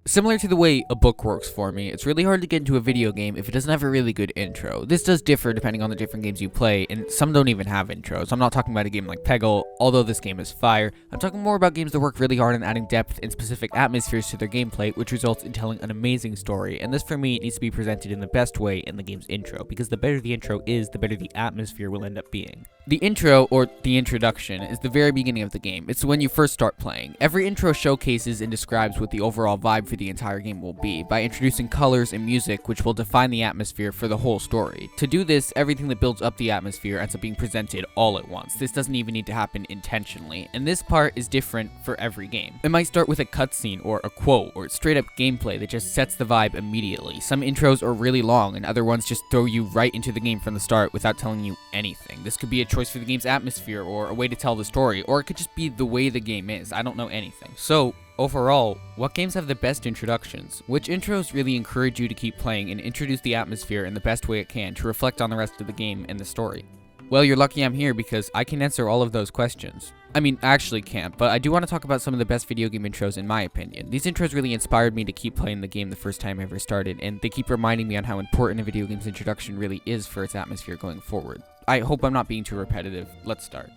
Similar to the way a book works for me, it's really hard to get into a video game if it doesn't have a really good intro. This does differ depending on the different games you play, and some don't even have intros. I'm not talking about a game like Peggle, although this game is fire. I'm talking more about games that work really hard on adding depth and specific atmospheres to their gameplay, which results in telling an amazing story, and this for me needs to be presented in the best way in the game's intro, because the better the intro is, the better the atmosphere will end up being. The intro, or the introduction, is the very beginning of the game. It's when you first start playing. Every intro showcases and describes what the overall vibe for the entire game will be, by introducing colors and music which will define the atmosphere for the whole story. To do this, everything that builds up the atmosphere ends up being presented all at once. This doesn't even need to happen intentionally, and this part is different for every game. It might start with a cutscene, or a quote, or straight up gameplay that just sets the vibe immediately. Some intros are really long, and other ones just throw you right into the game from the start without telling you anything. This could be a choice for the game's atmosphere, or a way to tell the story, or it could just be the way the game is. I don't know anything. So, overall, what games have the best introductions? Which intros really encourage you to keep playing and introduce the atmosphere in the best way it can to reflect on the rest of the game and the story? Well, you're lucky I'm here because I can answer all of those questions. I mean, I actually can't, but I do want to talk about some of the best video game intros in my opinion. These intros really inspired me to keep playing the game the first time I ever started, and they keep reminding me on how important a video game's introduction really is for its atmosphere going forward. I hope I'm not being too repetitive. Let's start.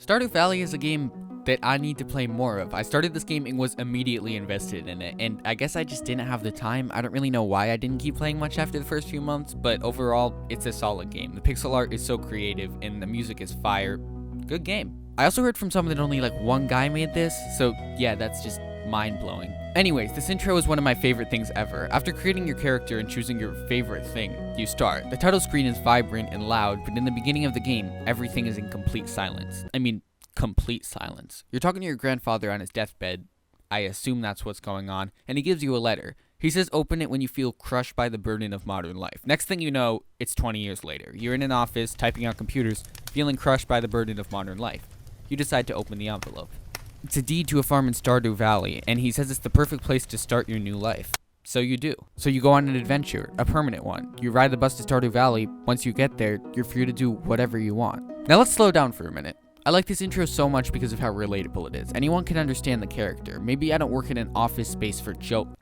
Stardew Valley is a game that I need to play more of. I started this game and was immediately invested in it, and I guess I just didn't have the time. I don't really know why I didn't keep playing much after the first few months, but overall, it's a solid game. The pixel art is so creative, and the music is fire. Good game. I also heard from someone that only one guy made this, so yeah, that's just mind-blowing. Anyways, this intro is one of my favorite things ever. After creating your character and choosing your favorite thing, you start. The title screen is vibrant and loud, but in the beginning of the game, everything is in complete silence. I mean, complete silence. You're talking to your grandfather on his deathbed. I assume that's what's going on, and he gives you a letter. He says open it when you feel crushed by the burden of modern life. Next thing you know, it's 20 years later. You're in an office, typing on computers, feeling crushed by the burden of modern life. You decide to open the envelope. It's a deed to a farm in Stardew Valley, and he says it's the perfect place to start your new life. So you do. So you go on an adventure, a permanent one. You ride the bus to Stardew Valley. Once you get there, you're free to do whatever you want. Now let's slow down for a minute. I like this intro so much because of how relatable it is. Anyone can understand the character. Maybe I don't work in an office space for Joe,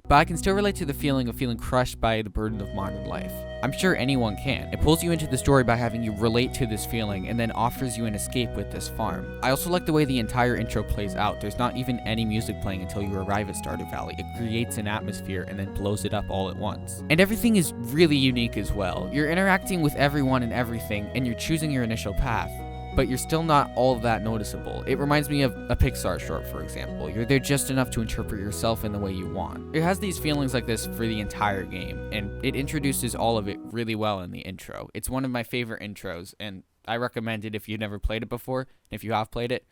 but I can still relate to the feeling of feeling crushed by the burden of modern life. I'm sure anyone can. It pulls you into the story by having you relate to this feeling and then offers you an escape with this farm. I also like the way the entire intro plays out. There's not even any music playing until you arrive at Stardew Valley. It creates an atmosphere and then blows it up all at once. And everything is really unique as well. You're interacting with everyone and everything, and you're choosing your initial path, but you're still not all that noticeable. It reminds me of a Pixar short, for example. You're there just enough to interpret yourself in the way you want. It has these feelings like this for the entire game, and it introduces all of it really well in the intro. It's one of my favorite intros, and I recommend it if you've never played it before. If you have played it,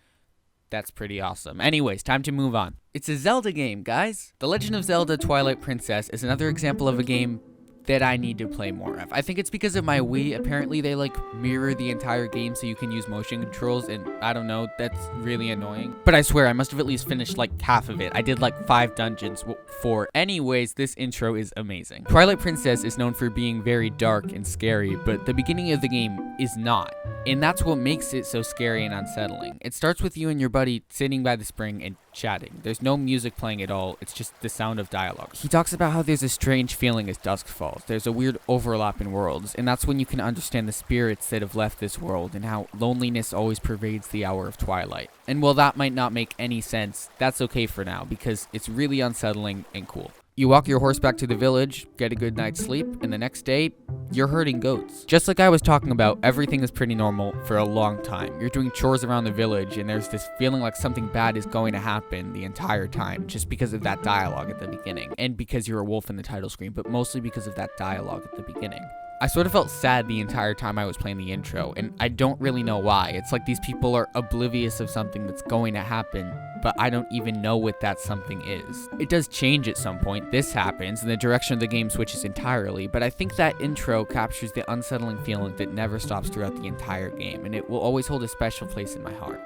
that's pretty awesome. Anyways, time to move on. It's a Zelda game, guys. The Legend of Zelda Twilight Princess is another example of a game that I need to play more of. I think it's because of my Wii. Apparently they mirror the entire game so you can use motion controls, and I don't know, that's really annoying. But I swear I must have at least finished half of it. I did 5 dungeons. 4. Anyways, this intro is amazing. Twilight Princess is known for being very dark and scary, but the beginning of the game is not. And that's what makes it so scary and unsettling. It starts with you and your buddy sitting by the spring and chatting. There's no music playing at all, it's just the sound of dialogue. He talks about how there's a strange feeling as dusk falls. There's a weird overlap in worlds, and that's when you can understand the spirits that have left this world and how loneliness always pervades the hour of twilight. And while that might not make any sense, that's okay for now because it's really unsettling and cool. You walk your horse back to the village, get a good night's sleep, and the next day, you're herding goats. Just like I was talking about, everything is pretty normal for a long time. You're doing chores around the village, and there's this feeling like something bad is going to happen the entire time, just because of that dialogue at the beginning, and because you're a wolf in the title screen, but mostly because of that dialogue at the beginning. I sort of felt sad the entire time I was playing the intro, and I don't really know why. It's like these people are oblivious of something that's going to happen, but I don't even know what that something is. It does change at some point. This happens, and the direction of the game switches entirely, but I think that intro captures the unsettling feeling that never stops throughout the entire game, and it will always hold a special place in my heart.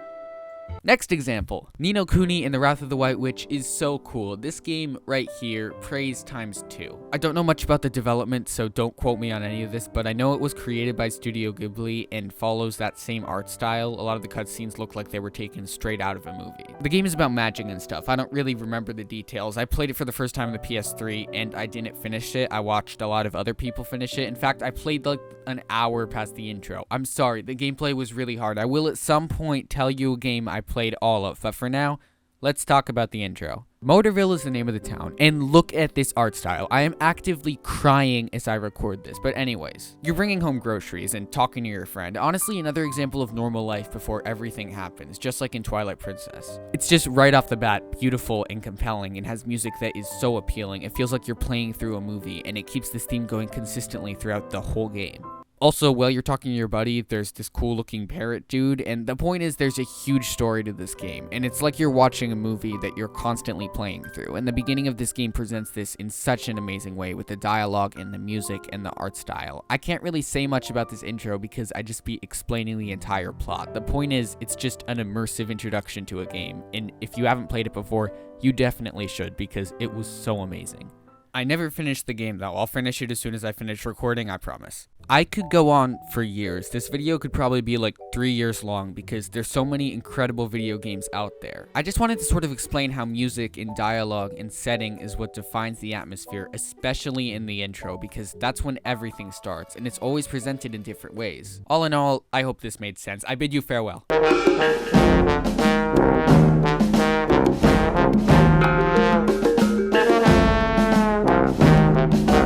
Next example, Ni no Kuni and the Wrath of the White Witch is so cool. This game right here, praise times 2. I don't know much about the development, so don't quote me on any of this, but I know it was created by Studio Ghibli and follows that same art style. A lot of the cutscenes look like they were taken straight out of a movie. The game is about magic and stuff. I don't really remember the details. I played it for the first time on the PS3 and I didn't finish it. I watched a lot of other people finish it. In fact, I played like an hour past the intro. I'm sorry, the gameplay was really hard. I will at some point tell you a game I played all of, but for now, let's talk about the intro. Motorville is the name of the town, and look at this art style. I am actively crying as I record this, but anyways, you're bringing home groceries and talking to your friend. Honestly, another example of normal life before everything happens, just like in Twilight Princess. It's just right off the bat, beautiful and compelling, and has music that is so appealing. It feels like you're playing through a movie, and it keeps this theme going consistently throughout the whole game. Also, while you're talking to your buddy, there's this cool looking parrot dude, and the point is there's a huge story to this game, and it's like you're watching a movie that you're constantly playing through, and the beginning of this game presents this in such an amazing way with the dialogue and the music and the art style. I can't really say much about this intro because I'd just be explaining the entire plot. The point is, it's just an immersive introduction to a game, and if you haven't played it before, you definitely should because it was so amazing. I never finished the game though. I'll finish it as soon as I finish recording, I promise. I could go on for years. This video could probably be like 3 years long because there's so many incredible video games out there. I just wanted to sort of explain how music and dialogue and setting is what defines the atmosphere, especially in the intro, because that's when everything starts and it's always presented in different ways. All in all, I hope this made sense. I bid you farewell.